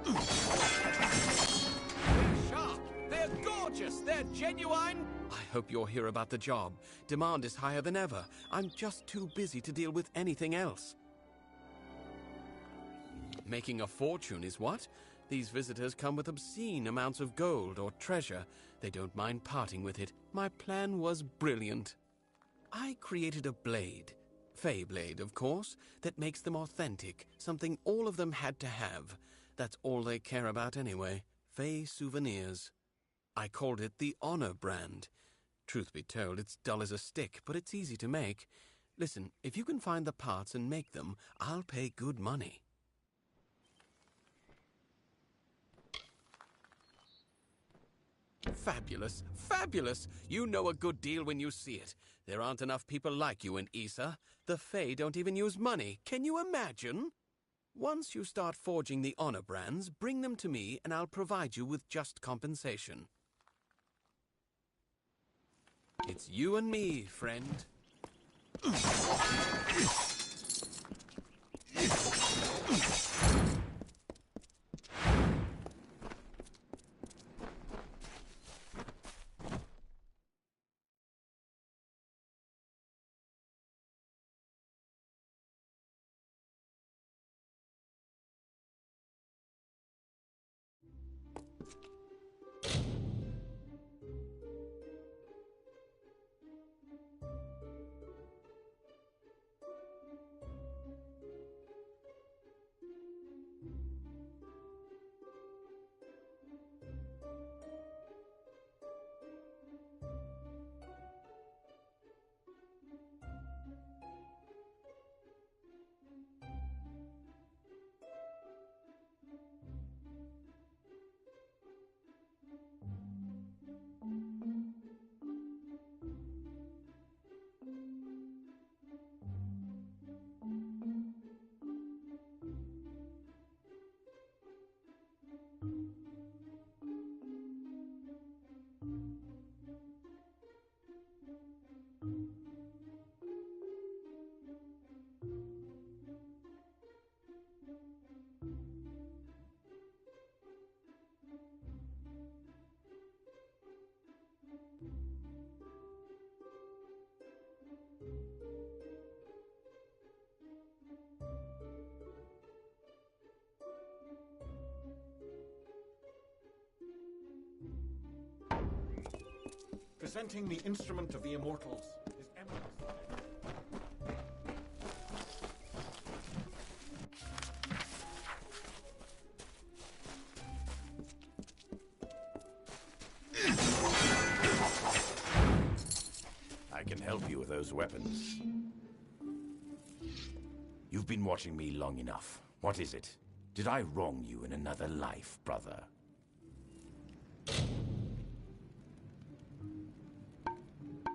They're sharp. They're gorgeous. They're genuine. I hope you'll hear about the job. Demand is higher than ever. I'm just too busy to deal with anything else. Making a fortune is what? These visitors come with obscene amounts of gold or treasure. They don't mind parting with it. My plan was brilliant. I created a blade, Fey blade, of course, that makes them authentic, something all of them had to have. That's all they care about anyway, Fey souvenirs. I called it the Honor brand. Truth be told, it's dull as a stick, but it's easy to make. Listen, if you can find the parts and make them, I'll pay good money. Fabulous, fabulous! You know a good deal when you see it. There aren't enough people like you in Issa. The Fae don't even use money. Can you imagine? Once you start forging the Honor brands, bring them to me and I'll provide you with just compensation. It's you and me, friend. Presenting the instrument of the immortals, His Eminence. I can help you with those weapons. You've been watching me long enough. What is it? Did I wrong you in another life, brother?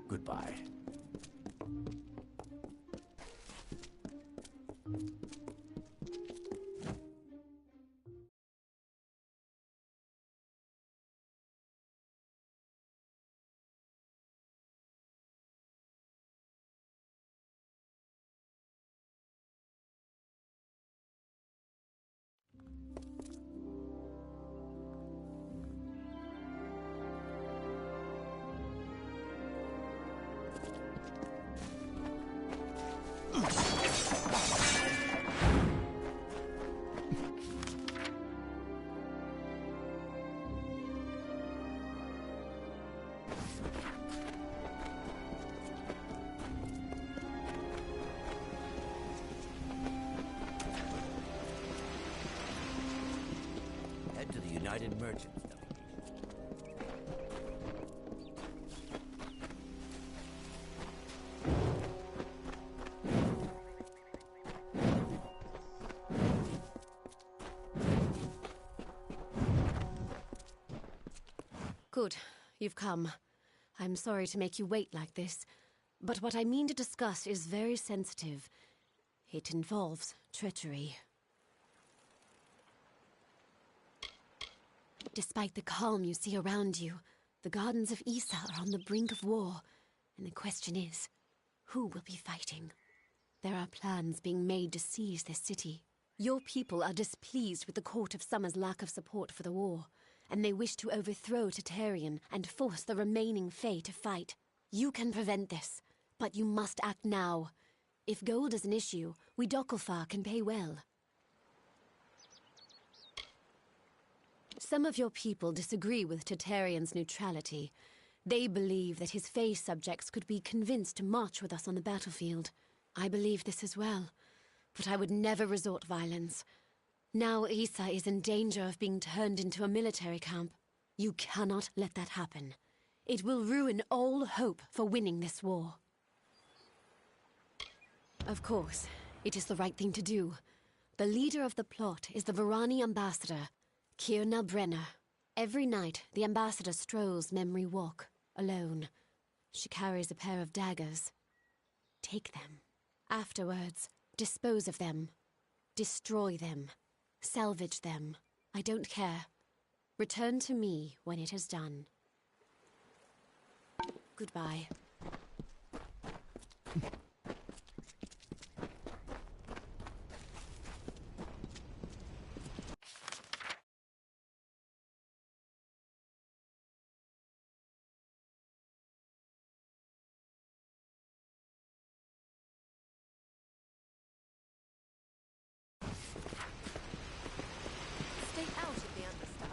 Goodbye. Head to the United Merchants. Good. You've come. I'm sorry to make you wait like this, but what I mean to discuss is very sensitive. It involves treachery. Despite the calm you see around you, the gardens of Issa are on the brink of war, and the question is, who will be fighting? There are plans being made to seize this city. Your people are displeased with the Court of Summer's lack of support for the war, and they wish to overthrow Tatarian and force the remaining Fae to fight. You can prevent this, but you must act now. If gold is an issue, we Dokkelfar can pay well. Some of your people disagree with Tatarian's neutrality. They believe that his Fae subjects could be convinced to march with us on the battlefield. I believe this as well, but I would never resort violence. Now Issa is in danger of being turned into a military camp. You cannot let that happen. It will ruin all hope for winning this war. Of course, it is the right thing to do. The leader of the plot is the Varani ambassador, Kierna Brenner. Every night, the ambassador strolls Memory Walk, alone. She carries a pair of daggers. Take them. Afterwards, dispose of them. Destroy them. Salvage them. I don't care. Return to me when it is done. Goodbye. Stay out of the understyle.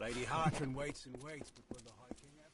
Lady Hartran waits and waits, but will the High King ever?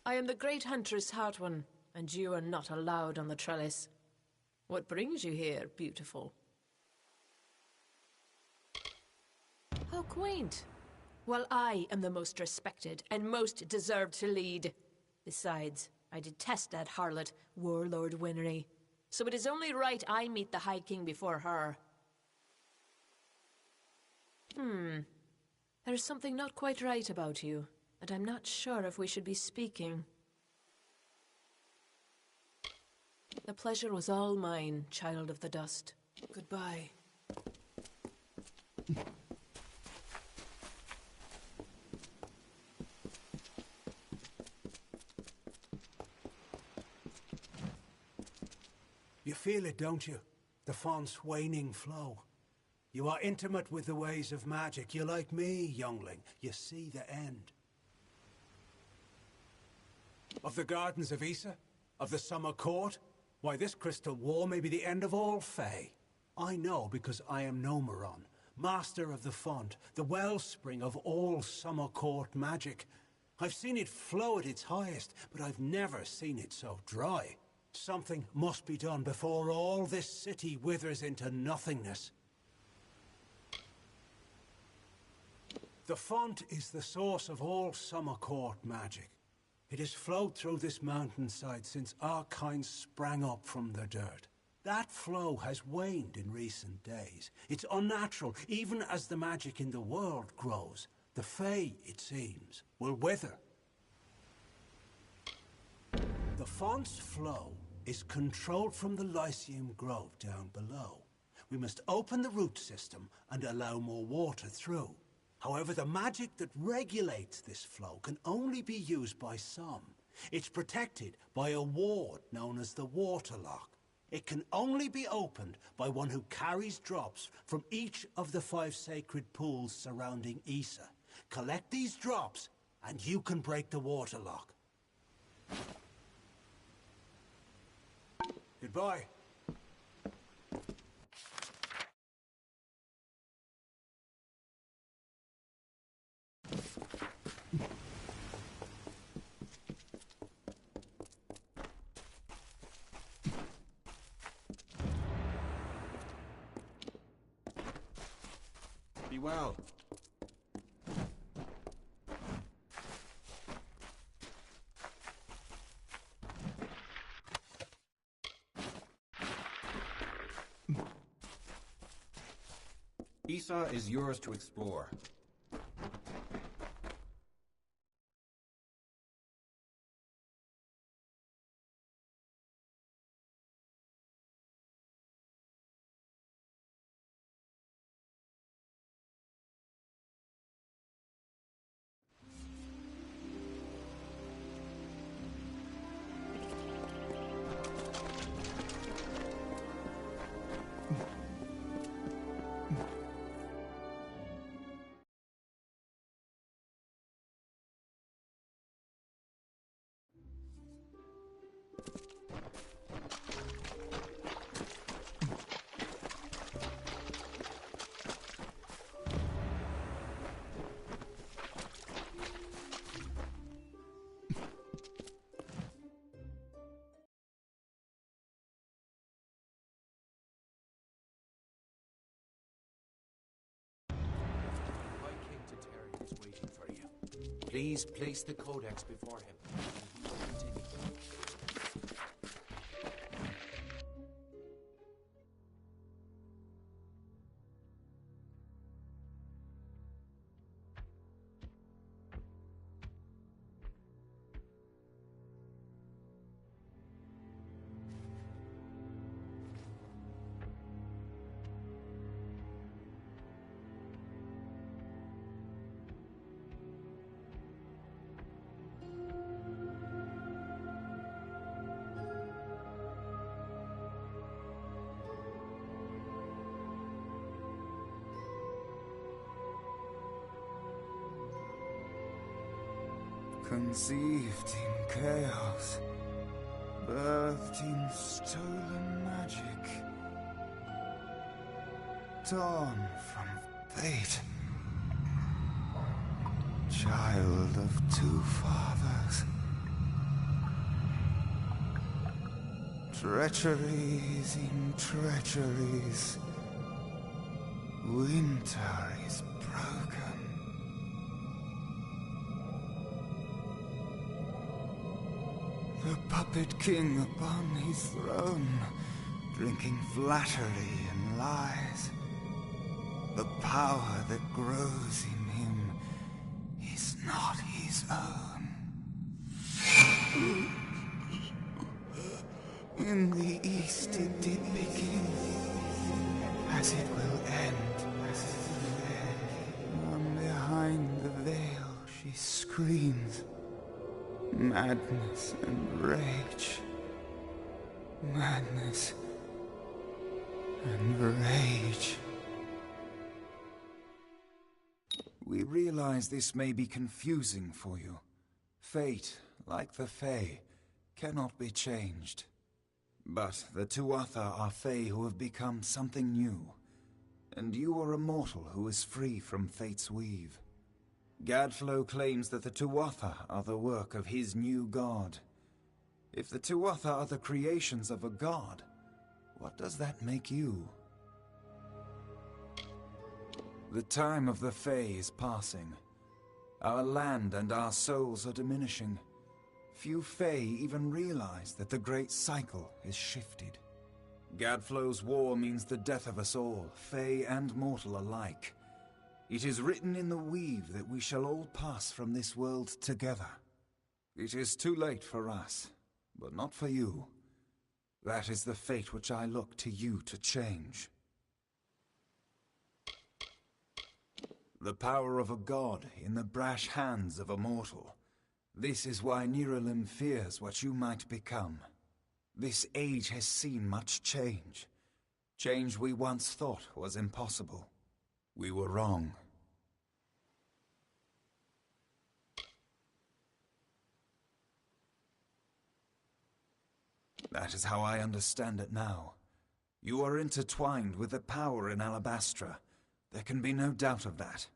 I am the great huntress Hartwan, and you are not allowed on the trellis. What brings you here, beautiful? How quaint. Well, I am the most respected and most deserved to lead. Besides, I detest that harlot, Warlord Winry. So it is only right I meet the High King before her. There is something not quite right about you, and I'm not sure if we should be speaking. The pleasure was all mine, child of the dust. Goodbye. You feel it, don't you? The font's waning flow. You are intimate with the ways of magic. You're like me, youngling. You see the end. Of the gardens of Issa? Of the summer court? Why, this crystal war may be the end of all Fae. I know because I am Nomeron, master of the font, the wellspring of all summer court magic. I've seen it flow at its highest, but I've never seen it so dry. Something must be done before all this city withers into nothingness. The font is the source of all summer court magic. It has flowed through this mountainside since our kind sprang up from the dirt. That flow has waned in recent days. It's unnatural, even as the magic in the world grows. The Fae, it seems, will wither. The font's flow is controlled from the Lyceum Grove down below. We must open the root system and allow more water through. However, the magic that regulates this flow can only be used by some. It's protected by a ward known as the Waterlock. It can only be opened by one who carries drops from each of the 5 sacred pools surrounding Issa. Collect these drops, and you can break the waterlock. Goodbye. Be well. Issa is yours to explore. Please place the codex before him. Continue. Conceived in chaos, birthed in stolen magic, torn from fate, child of 2 fathers, treacheries in treacheries, winter is broken. The puppet king upon his throne, drinking flattery and lies. The power that grows in him is not his own. In the east it did begin, as it will end. From behind the veil she screams. Madness and rage. Madness and rage. We realize this may be confusing for you. Fate, like the Fae, cannot be changed. But the Tuatha are Fae who have become something new. And you are a mortal who is free from Fate's weave. Gadflow claims that the Tuatha are the work of his new god. If the Tuatha are the creations of a god, what does that make you? The time of the Fae is passing. Our land and our souls are diminishing. Few Fae even realize that the great cycle is shifted. Gadflow's war means the death of us all, Fae and mortal alike. It is written in the weave that we shall all pass from this world together. It is too late for us, but not for you. That is the fate which I look to you to change. The power of a god in the brash hands of a mortal. This is why Niralim fears what you might become. This age has seen much change. Change we once thought was impossible. We were wrong. That is how I understand it now. You are intertwined with the power in Alabastra. There can be no doubt of that.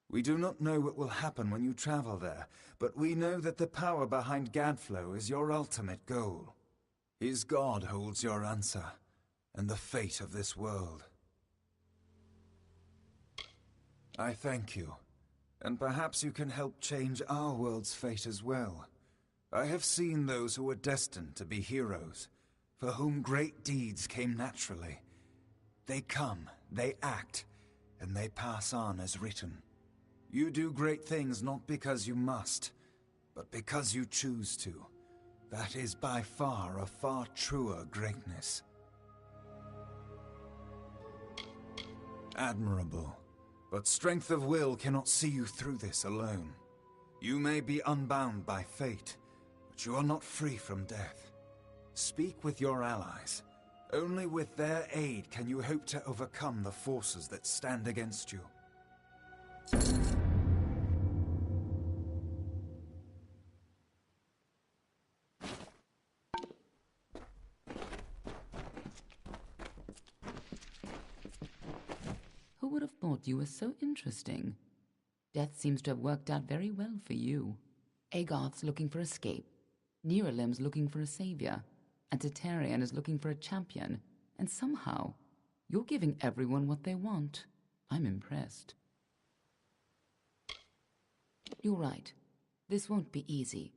We do not know what will happen when you travel there, but we know that the power behind Gadflow is your ultimate goal. His god holds your answer, and the fate of this world. I thank you, and perhaps you can help change our world's fate as well. I have seen those who were destined to be heroes, for whom great deeds came naturally. They come, they act, and they pass on as written. You do great things not because you must, but because you choose to. That is by far a far truer greatness. Admirable. But strength of will cannot see you through this alone. You may be unbound by fate, but you are not free from death. Speak with your allies. Only with their aid can you hope to overcome the forces that stand against you. Who would have thought you were so interesting? Death seems to have worked out very well for you. Agarth's looking for escape, Neralim's looking for a savior, and Tatarian is looking for a champion, and somehow, you're giving everyone what they want. I'm impressed. You're right. This won't be easy.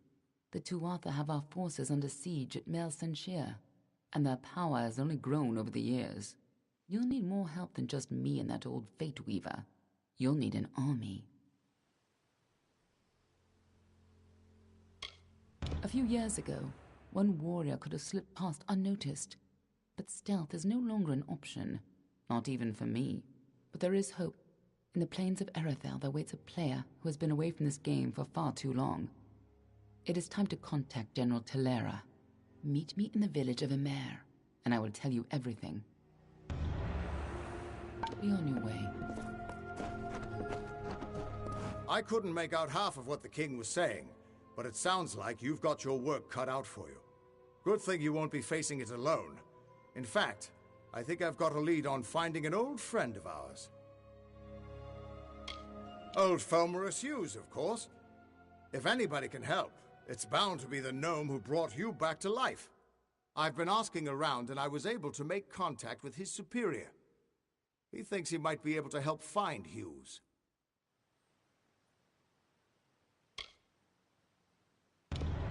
The Tuatha have our forces under siege at Mel Senshir, and their power has only grown over the years. You'll need more help than just me and that old Fate Weaver. You'll need an army. A few years ago, one warrior could have slipped past unnoticed, but stealth is no longer an option, not even for me. But there is hope. In the plains of Erethel there waits a player who has been away from this game for far too long. It is time to contact General Telera. Meet me in the village of Emer, and I will tell you everything. Be on your way. I couldn't make out half of what the king was saying, but it sounds like you've got your work cut out for you. Good thing you won't be facing it alone. In fact, I think I've got a lead on finding an old friend of ours. Old Fomorus Hughes, of course. If anybody can help, it's bound to be the gnome who brought you back to life. I've been asking around and I was able to make contact with his superior. He thinks he might be able to help find Hughes.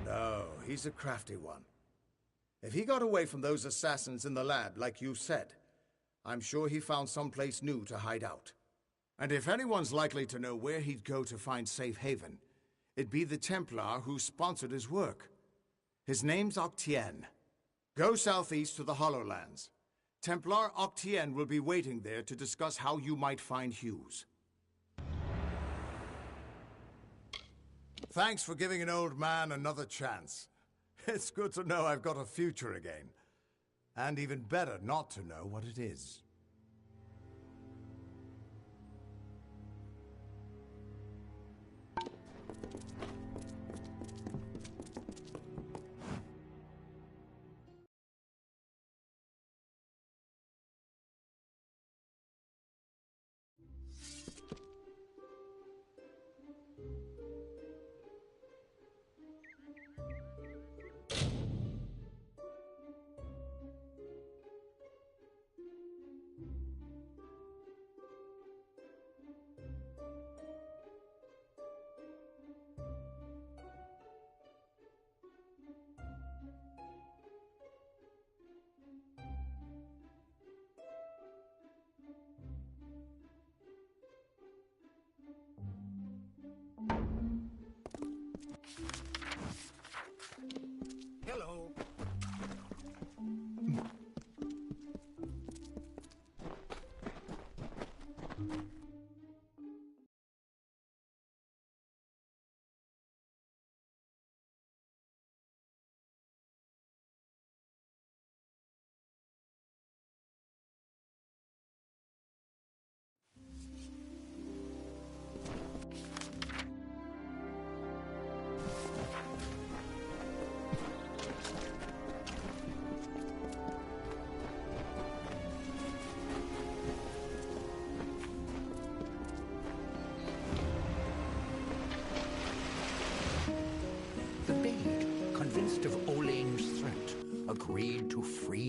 No, he's a crafty one. If he got away from those assassins in the lab, like you said, I'm sure he found someplace new to hide out. And if anyone's likely to know where he'd go to find safe haven, it'd be the Templar who sponsored his work. His name's Octien. Go southeast to the Hollowlands. Templar Octien will be waiting there to discuss how you might find Hughes. Thanks for giving an old man another chance. It's good to know I've got a future again. And even better not to know what it is.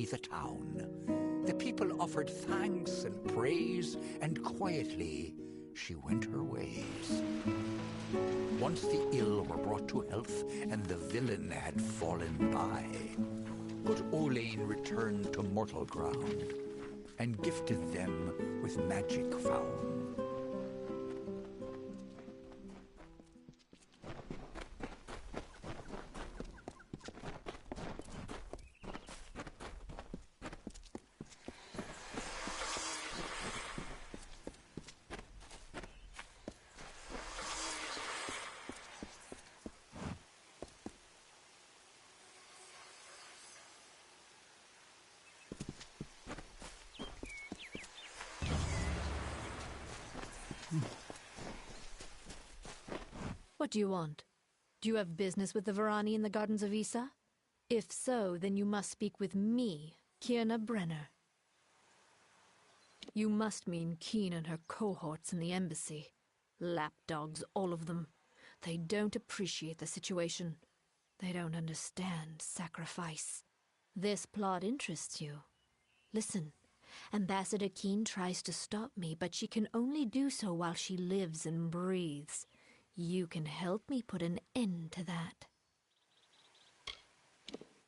the town. The people offered thanks and praise, and quietly she went her ways. Once the ill were brought to health, and the villain had fallen by, good Olain returned to mortal ground, and gifted them with magic found. What do you want? Do you have business with the Varani in the Gardens of Issa? If so, then you must speak with me, Kierna Brenner. You must mean Keen and her cohorts in the embassy. Lapdogs, all of them. They don't appreciate the situation. They don't understand sacrifice. This plot interests you. Listen, Ambassador Keen tries to stop me, but she can only do so while she lives and breathes. You can help me put an end to that.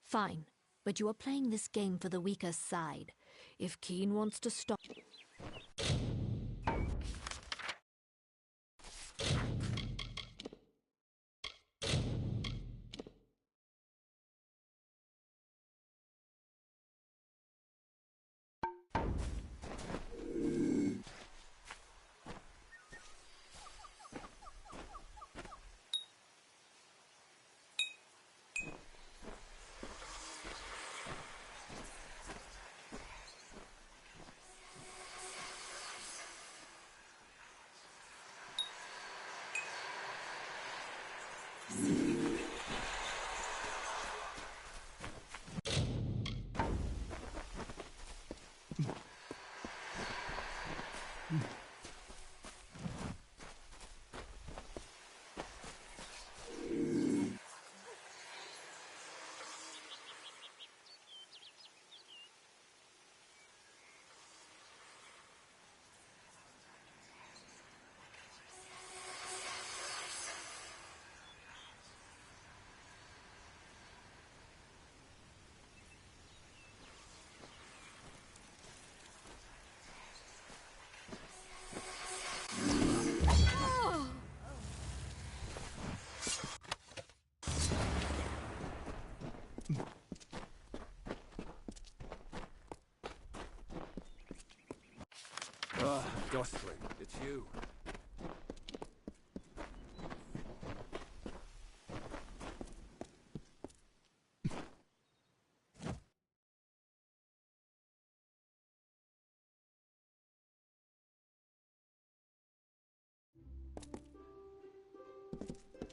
Fine, but you are playing this game for the weaker side. If Keen wants to stop... Gosling, it's you.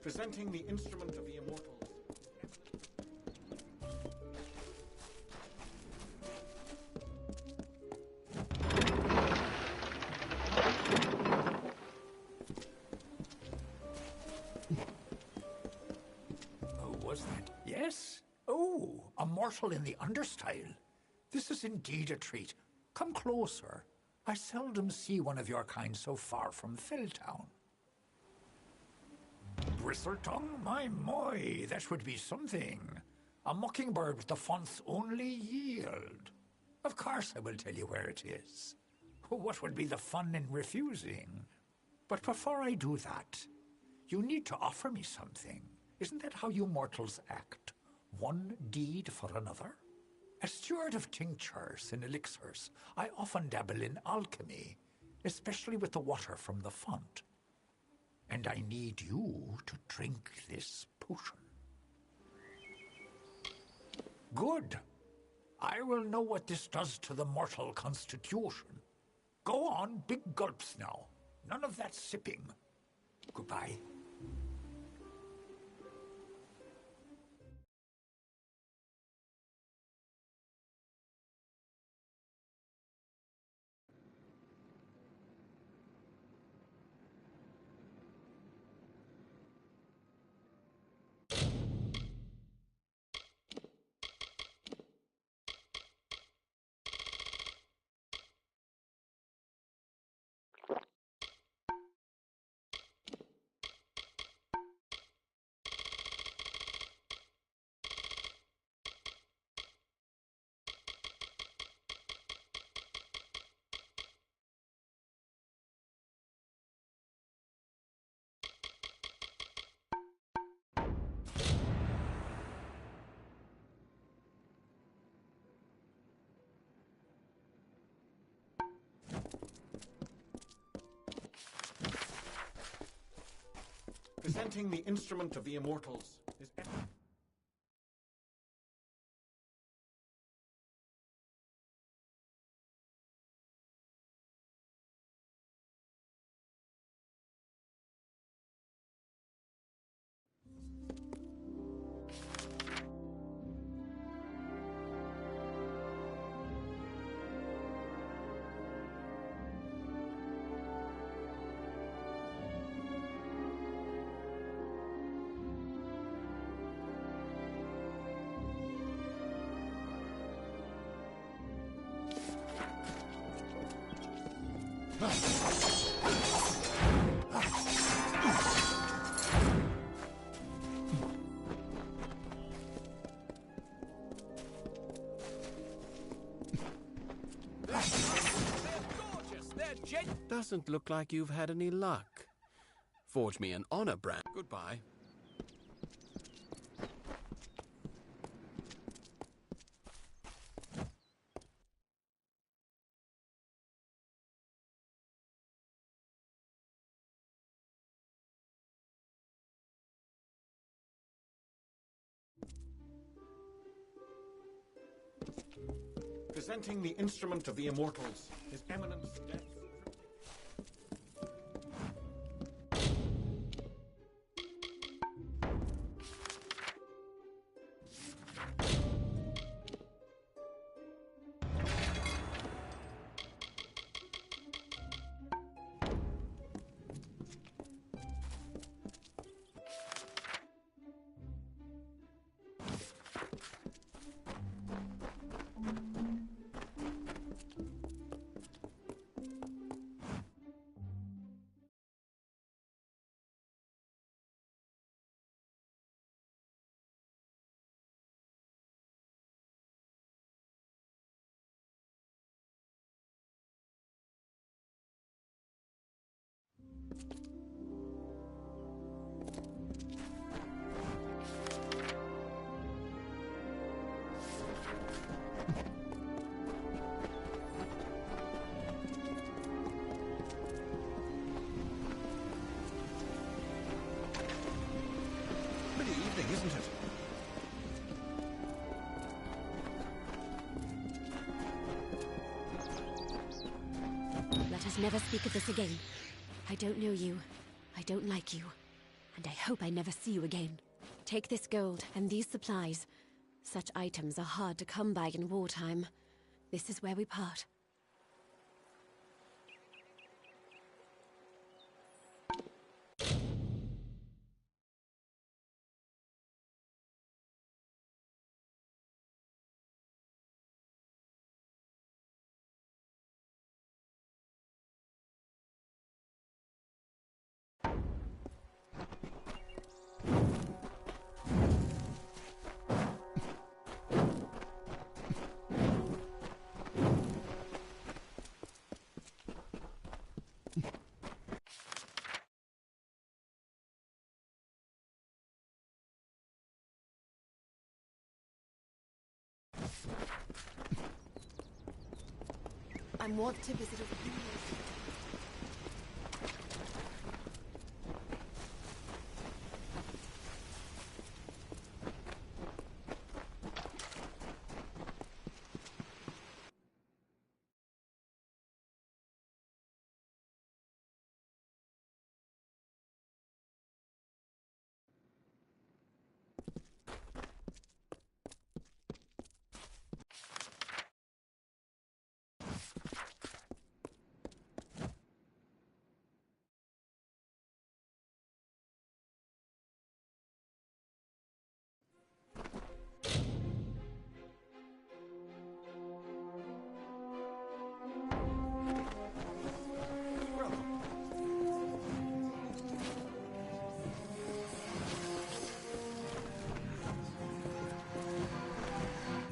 Presenting the instrument of the immortals. Yes? Oh, a mortal in the understyle. This is indeed a treat. Come closer. I seldom see one of your kind so far from Felltown. Bristletongue? My, that would be something. A mockingbird with the font's only yield. Of course I will tell you where it is. What would be the fun in refusing? But before I do that, you need to offer me something. Isn't that how you mortals act? One deed for another? As steward of tinctures and elixirs, I often dabble in alchemy, especially with the water from the font. And I need you to drink this potion. Good. I will know what this does to the mortal constitution. Go on, big gulps now. None of that sipping. Goodbye. Presenting the instrument of the immortals is... Doesn't look like you've had any luck. Forge me an honor brand. Goodbye. Presenting the instrument of the immortals, His Eminence Death. Isn't it? Let us never speak of this again. I don't know you. I don't like you. And I hope I never see you again. Take this gold and these supplies. Such items are hard to come by in wartime. This is where we part. I'm wont to visit a...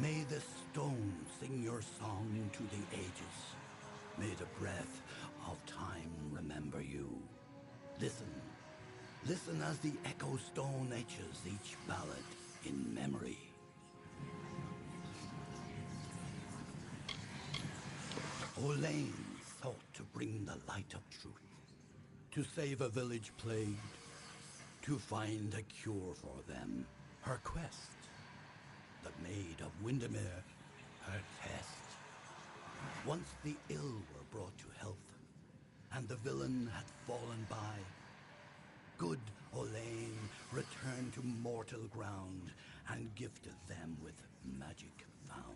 May the stone sing your song into the ages. May the breath of time remember you. Listen. Listen as the echo stone etches each ballad in memory. Olaine sought to bring the light of truth, to save a village plagued, to find a cure for them. Her quest, the Maid of Windermere, her test. Once the ill were brought to health, and the villain had fallen by, good Olaine returned to mortal ground and gifted them with magic found.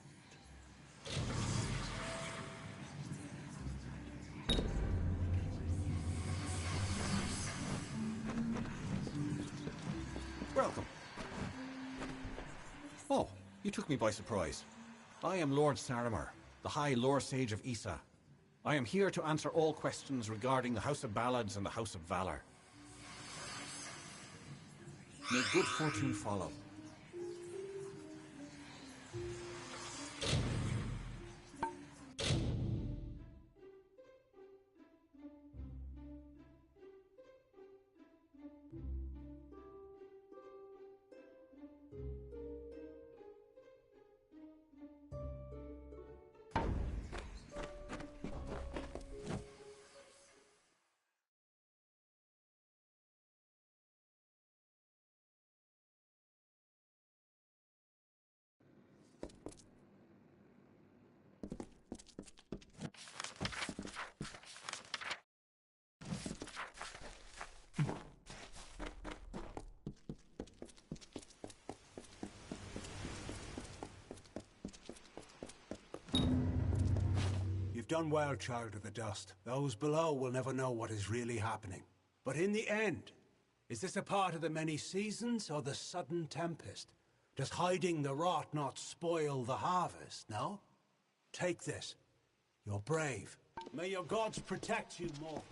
Welcome. Oh, you took me by surprise. I am Lord Saramer, the High Lore Sage of Issa. I am here to answer all questions regarding the House of Ballads and the House of Valor. May good fortune follow. You've done well, Child of the Dust. Those below will never know what is really happening. But in the end, is this a part of the many seasons or the sudden tempest? Does hiding the rot not spoil the harvest, no? Take this. You're brave. May your gods protect you, mortal.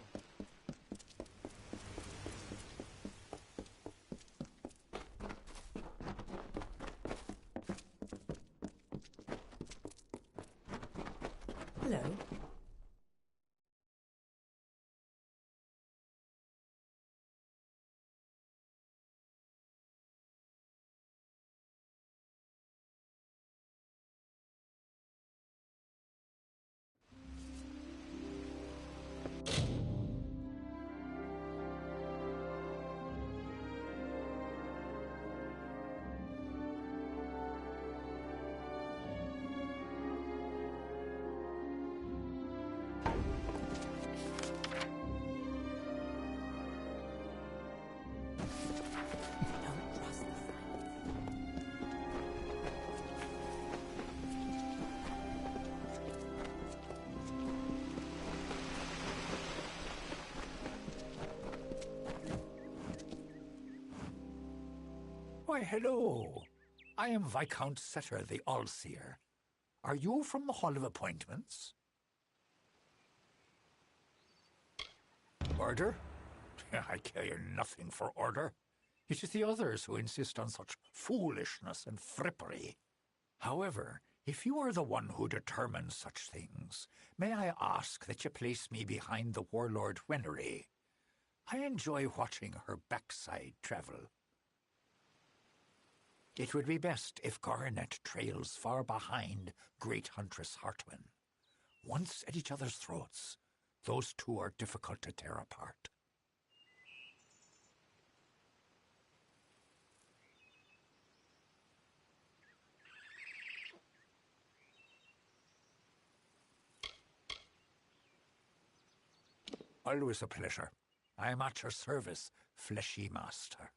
Hello. Why, hello. I am Viscount Setter the Allseer. Are you from the Hall of Appointments? Order? I care nothing for order. It is the others who insist on such foolishness and frippery. However, if you are the one who determines such things, may I ask that you place me behind the warlord Wenery? I enjoy watching her backside travel. It would be best if Garnet trails far behind Great Huntress Hartwin. Once at each other's throats, those two are difficult to tear apart. Always a pleasure. I am at your service, fleshy master.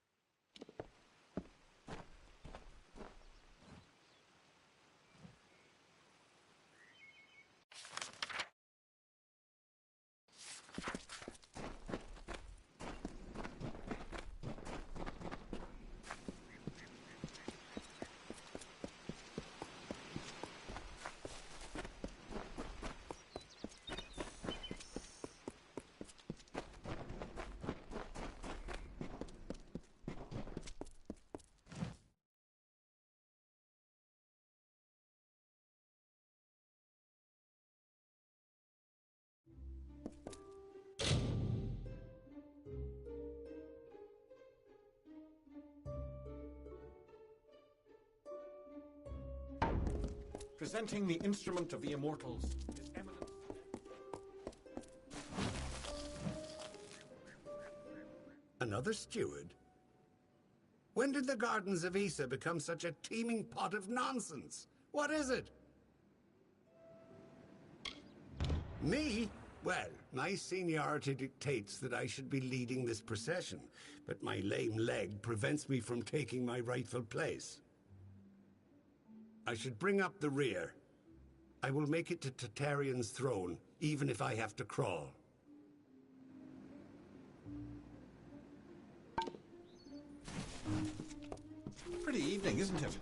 Presenting the instrument of the immortals, His Eminence. Another steward? When did the Gardens of Issa become such a teeming pot of nonsense? What is it? Me? Well, my seniority dictates that I should be leading this procession, but my lame leg prevents me from taking my rightful place. I should bring up the rear. I will make it to Tartaryon's throne, even if I have to crawl. Pretty evening, isn't it?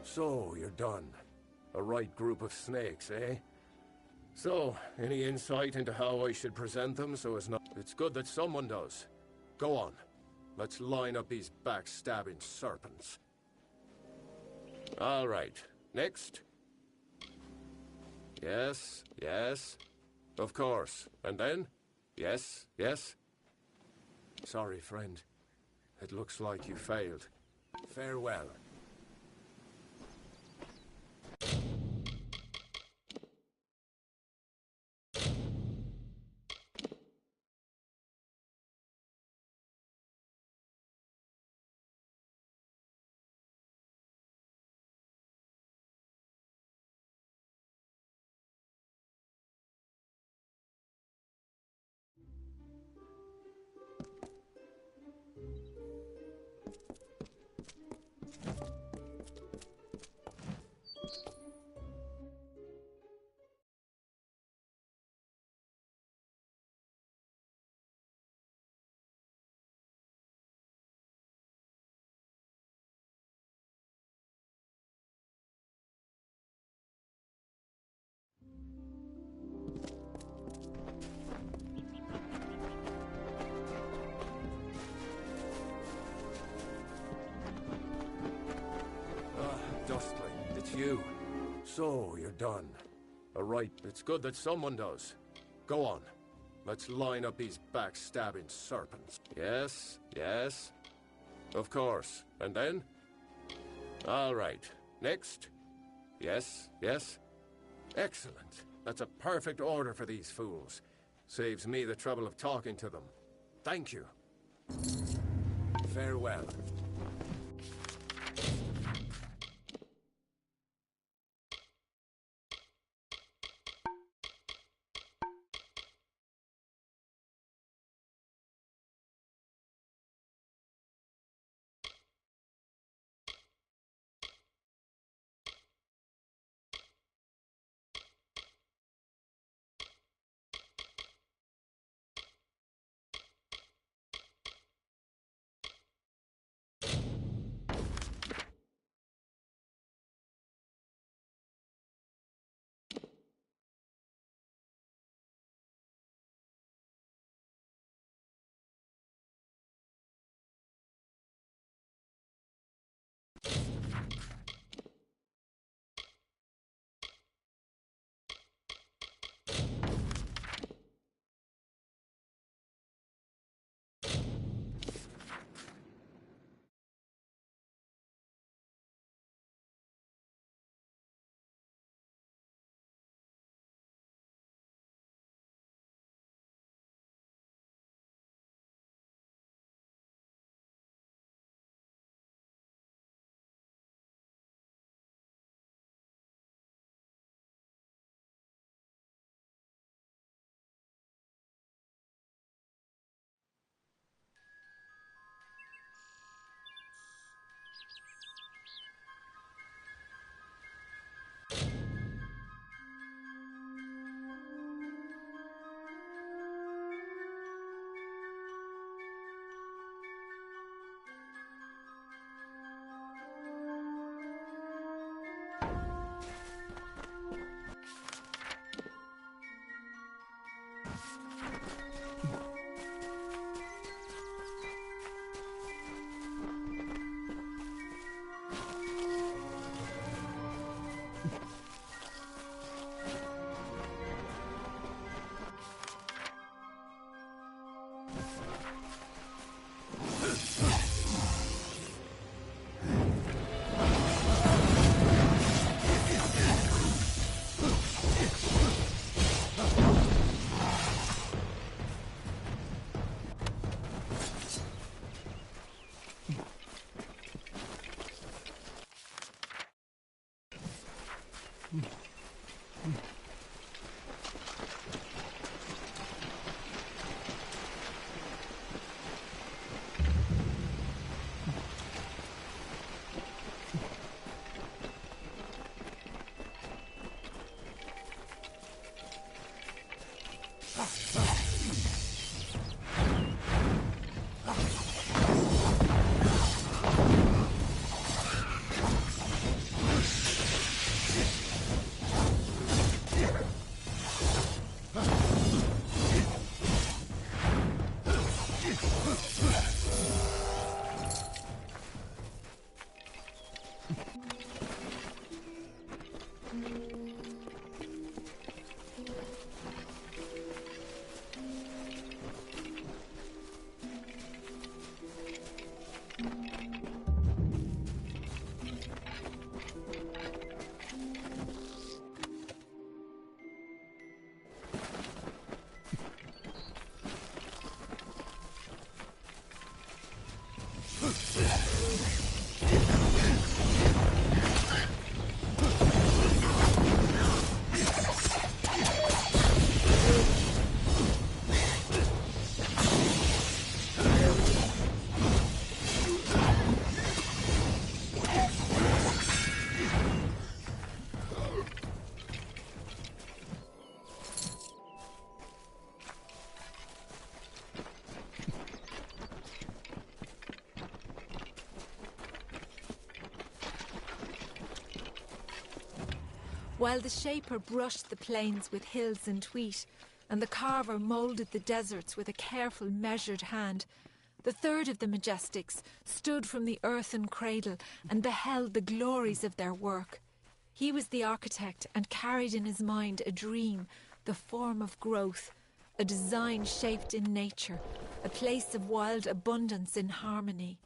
So, you're done. A right group of snakes, eh? So, any insight into how I should present them so as not... It's good that someone does. Go on. Let's line up these backstabbing serpents. All right. Next. Yes, yes. Of course. And then? Yes, yes. Sorry, friend. It looks like you failed. Farewell. Dustling, it's you. So, you're done. All right, it's good that someone does. Go on. Let's line up these backstabbing serpents. Yes, yes. Of course. And then? All right. Next. Yes, yes. Excellent. That's a perfect order for these fools. Saves me the trouble of talking to them. Thank you. Farewell. while the shaper brushed the plains with hills and wheat, and the carver moulded the deserts with a careful, measured hand, the third of the Majestics stood from the earthen cradle and beheld the glories of their work. He was the architect and carried in his mind a dream, the form of growth, a design shaped in nature, a place of wild abundance in harmony.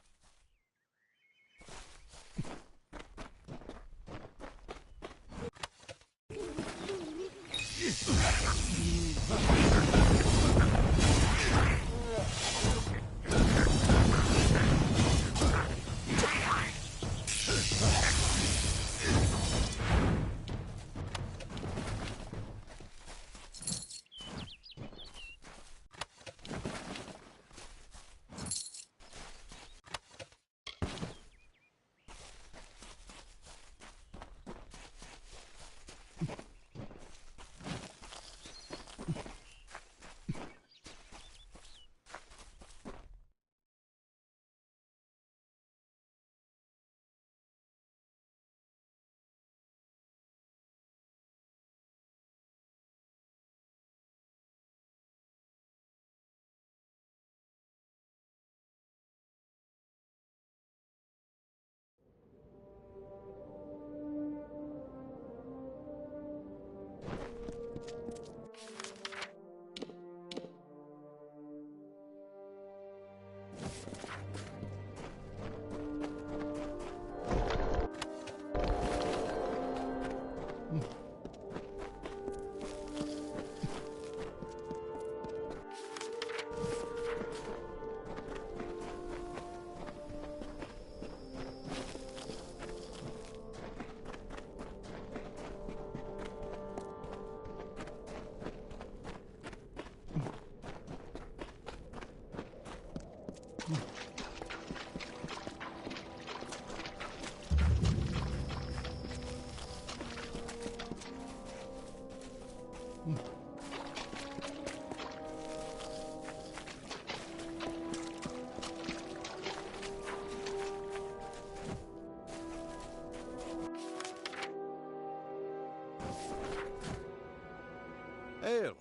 Ale,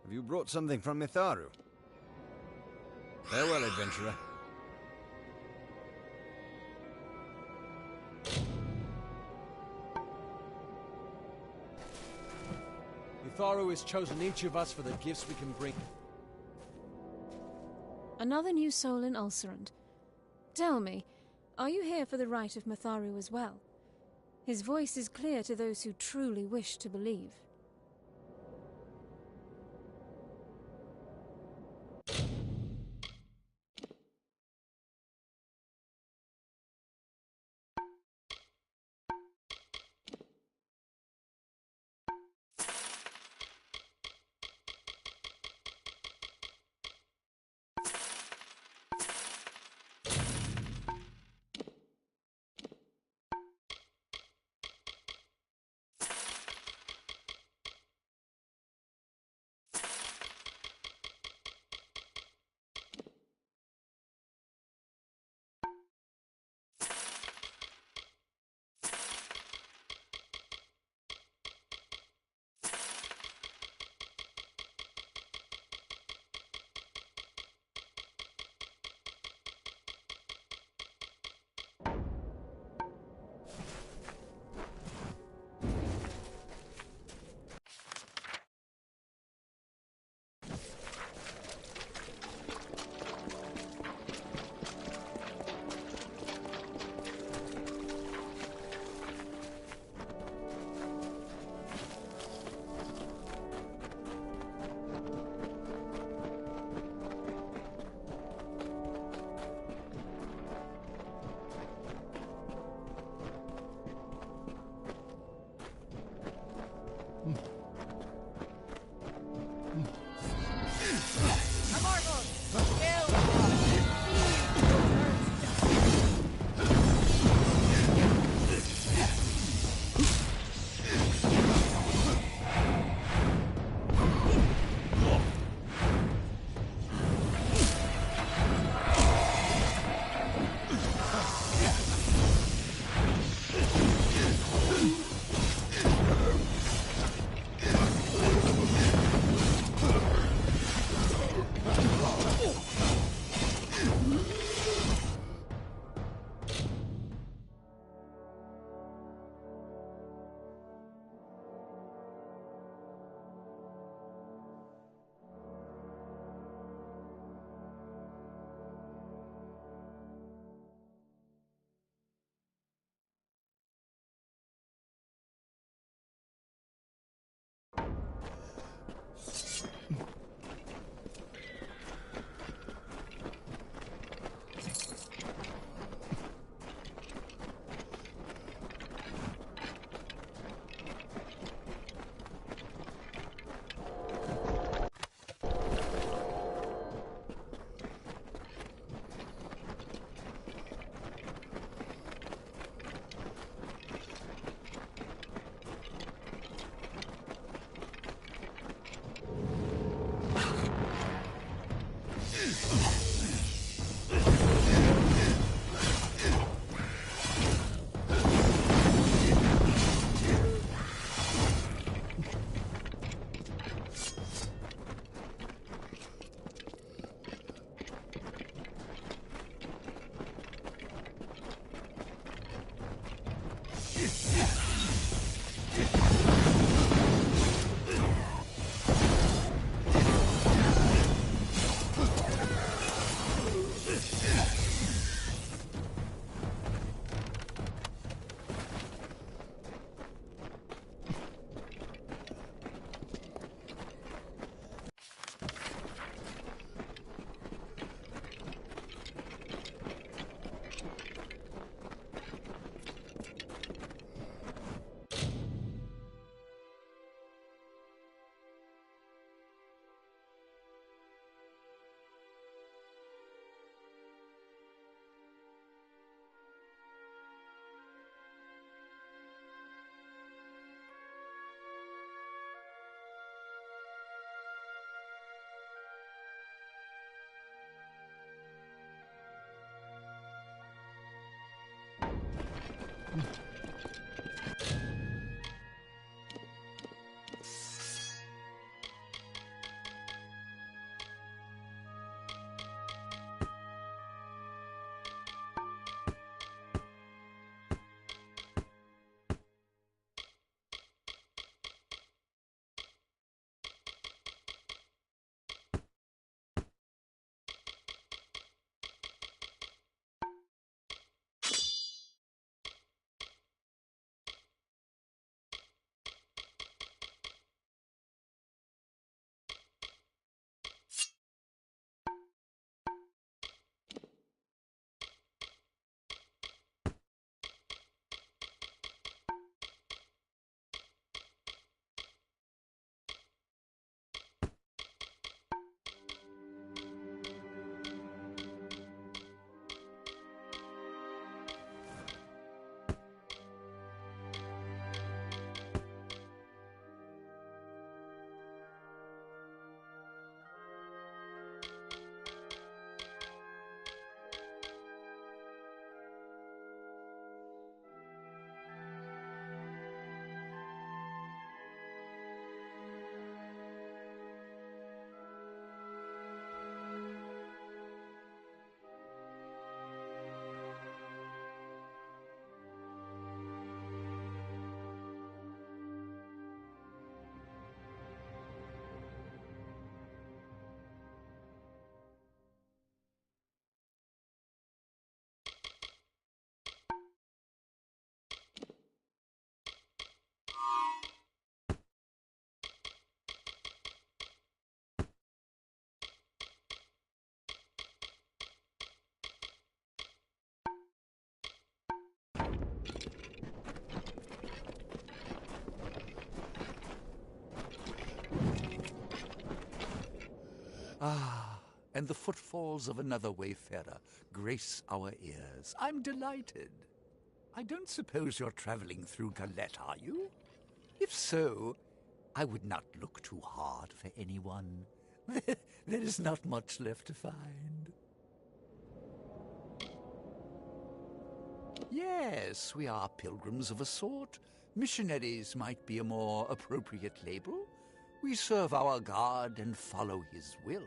have you brought something from Mitharu? Farewell, adventurer. Mitharu has chosen each of us for the gifts we can bring. Another new soul in Ulcerand. Tell me, are you here for the rite of Mitharu as well? His voice is clear to those who truly wish to believe. Ah, and the footfalls of another wayfarer grace our ears. I'm delighted. I don't suppose you're traveling through Galette, are you? If so, I would not look too hard for anyone. There is not much left to find. Yes, we are pilgrims of a sort. Missionaries might be a more appropriate label. We serve our God and follow his will.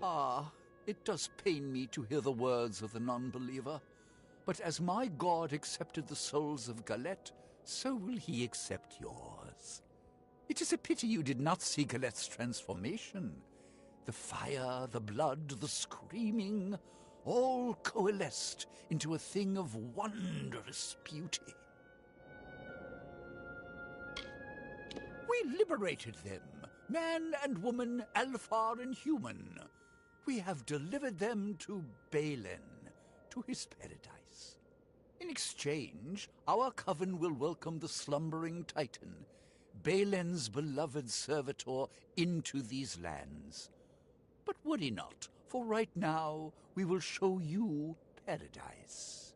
Ah, it does pain me to hear the words of the non-believer. But as my God accepted the souls of Galette, so will he accept yours. It is a pity you did not see Galette's transformation. The fire, the blood, the screaming, all coalesced into a thing of wondrous beauty. We liberated them, man and woman, Alfar and human. We have delivered them to Balen, to his paradise. In exchange, our coven will welcome the slumbering Titan, Balen's beloved servitor, into these lands. But worry not, for right now we will show you paradise.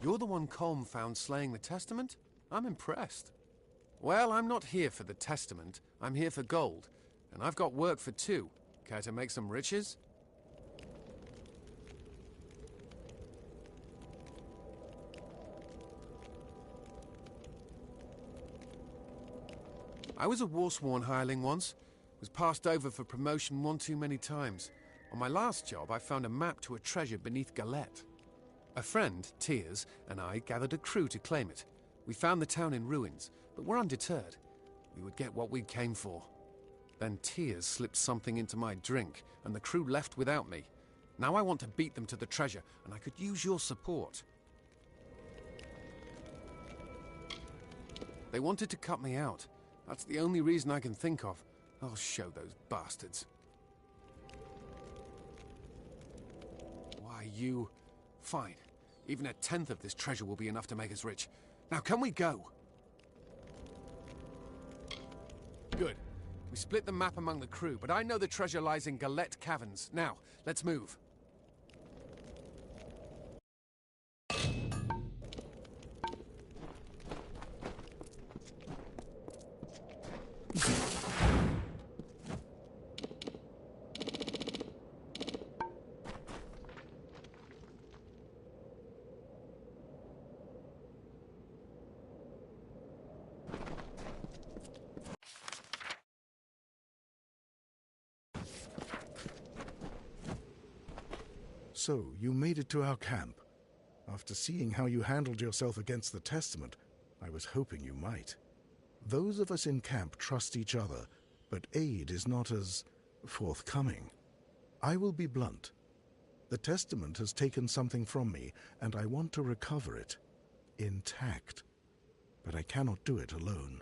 You're the one Colm found slaying the Testament? I'm impressed. Well, I'm not here for the Testament. I'm here for gold. And I've got work for two. Care to make some riches? I was a war-sworn hireling once. Was passed over for promotion one too many times. On my last job, I found a map to a treasure beneath Galette. A friend, Tears, and I gathered a crew to claim it. We found the town in ruins, but we're undeterred. We would get what we came for. Then Tears slipped something into my drink, and the crew left without me. Now I want to beat them to the treasure, and I could use your support. They wanted to cut me out. That's the only reason I can think of. I'll show those bastards. Why, you... Fine. Even a tenth of this treasure will be enough to make us rich. Now, can we go? Good. We split the map among the crew, but I know the treasure lies in Galette Caverns. Now, let's move. So, you made it to our camp. After seeing how you handled yourself against the Testament, I was hoping you might. Those of us in camp trust each other, but aid is not as forthcoming. I will be blunt. The Testament has taken something from me, and I want to recover it, intact. But I cannot do it alone.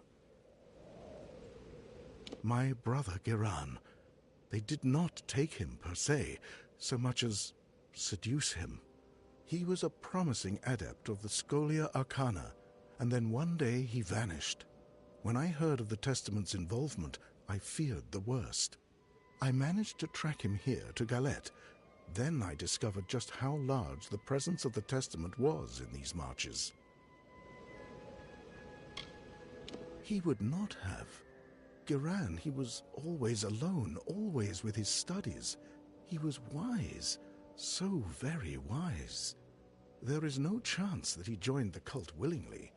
My brother Giran, they did not take him per se, so much as seduce him. He was a promising adept of the Scholia Arcana, and then one day he vanished. When I heard of the Testament's involvement, I feared the worst. I managed to track him here to Galette. Then I discovered just how large the presence of the Testament was in these marches. He would not have. Giran, he was always alone, always with his studies. He was wise, so very wise. There is no chance that he joined the cult willingly.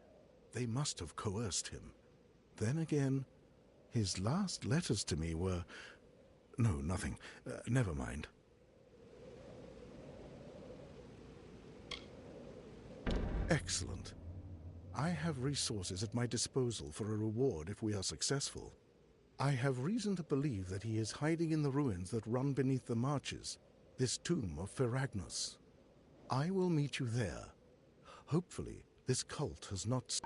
They must have coerced him. Then again, his last letters to me were... No, nothing. Never mind. Excellent. I have resources at my disposal for a reward if we are successful. I have reason to believe that he is hiding in the ruins that run beneath the marches, this tomb of Feragnos. I will meet you there. Hopefully, this cult has not...